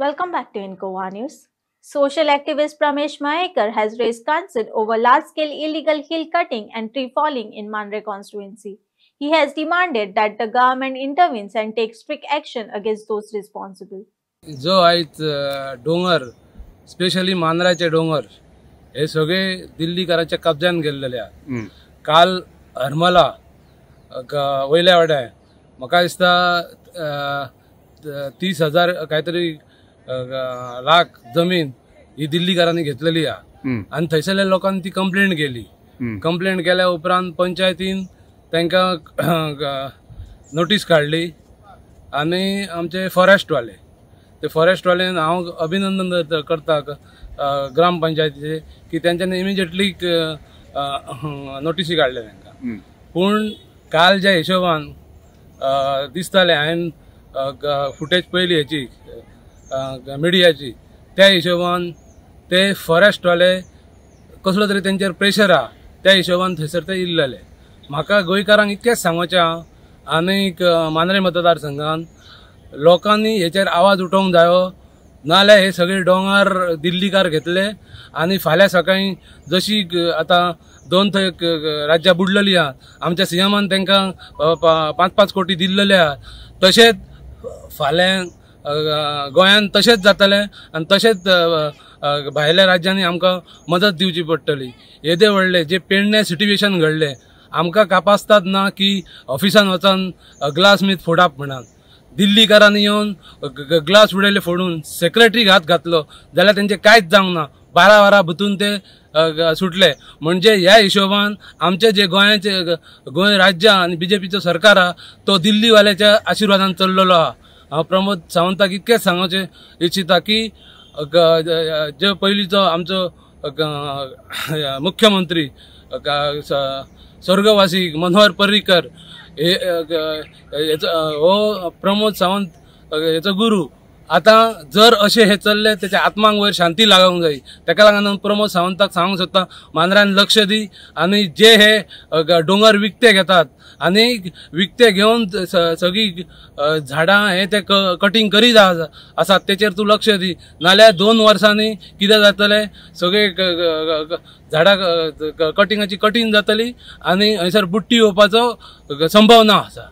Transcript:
Welcome back to Incoa News. Social activist Pramesh Mahekar has raised concern over large-scale illegal hill cutting and tree falling in Mandre constituency. He has demanded that the government intervenes and takes strict action against those responsible. जो आयज डोंगर specially मांद्राचे डोंगर हे सगळे दिल्लीकारांच्या कब्जान गेल्लेले आहा. काल हरमला वयल्या वाड्यार म्हाका दिसता 30,000 काहीतरी लाख जमीन ही दिल्लीकारांनी घेतलेली आहा आणि थंयसरल्या लोकांनी ती कंप्लेंट केली. कंप्लेंट केल्या उपरांत पंचायतीन तांकां नोटीस काढली आणि आमचे फॉरेस्टवाले ते फॉरेस्टवाल्यान हांव अभिनंदन करता ग्रामपंचायतीचे की त्यांच्यानी इमिजिएटली नोटीसी काढले तांकां. पूण काल ज्या हिशोबान दिसताले हांवें फुटेज पयली हेची मिडियाची त्या हिशोबान ते फॉरेस्टवाले कसलो तरी तेंचेर प्रेशर आहा त्या हिशोबान थंयसर ते इल्लेले. म्हाका गोंयकारांक इतकेंच सांगोचें आहा आनीक मांद्रे मतदारसंघान लोकांनी हेचेर आवाज उठोवंक जायो नाल्यार हे सगळे डोंगर दिल्लीकार घेतले आणि फाल्यां सकाळीं जशी आतां 2 राज्यां बुडलेली आहा आमच्या सीएमान तांकां 5-5 कोटी दिल्लेले आहा तशेंच फाल्यां गोंयान तशेंच जातलें आनी तशेंच भायल्या राज्यांनी आमकां मदत दिवची पडटली. येदे व्हडले जे पेडणे सिट्युएशन घडले आमकां कापासतात ना की ऑफिसान वचून ग्लास मीत फोडाप म्हणून दिल्लीकारांनी येवन ग्लास उडयले फोडून सेक्रेटरी हात घातलो जाल्यार तेंचे कांयच जावंक ना. 12 वरां भितून ते सुटले. म्हणजे ह्या हिशोबान आमचे जे गोंय राज्य आनी बीजेपीचो सरकार आहा तो दिल्लीवाल्याच्या आशिर्वादान चल्लेलो आहा. हांव प्रमोद सावंताक इतकेंच सांगोचें इच्छिता की जे पयलींचो आमचो मुख्यमंत्री स्वर्गवासी मनोहर पर्रीकर हो प्रमोद सावंत हेचो गुरू आता जर अशें हे चल्ले तेच्या आत्माक वयर शांती लागूंक जाय. ताका लागून प्रमोद सावंताक सांगूंक सोदता मांद्र्यान लक्ष दी आनी जे हे डोंगर विकते घेतात आनी विकते घेवन सगळी झाडां हे ते कटिंग करीत आसात तेचेर तूं लक्ष दी नाल्यार 2 वर्सांनी कितें जातलें सगळे झाडां कटिंगाची कटींग जातली आनी हयसर बुट्टी येवपाचो संभावना आसा.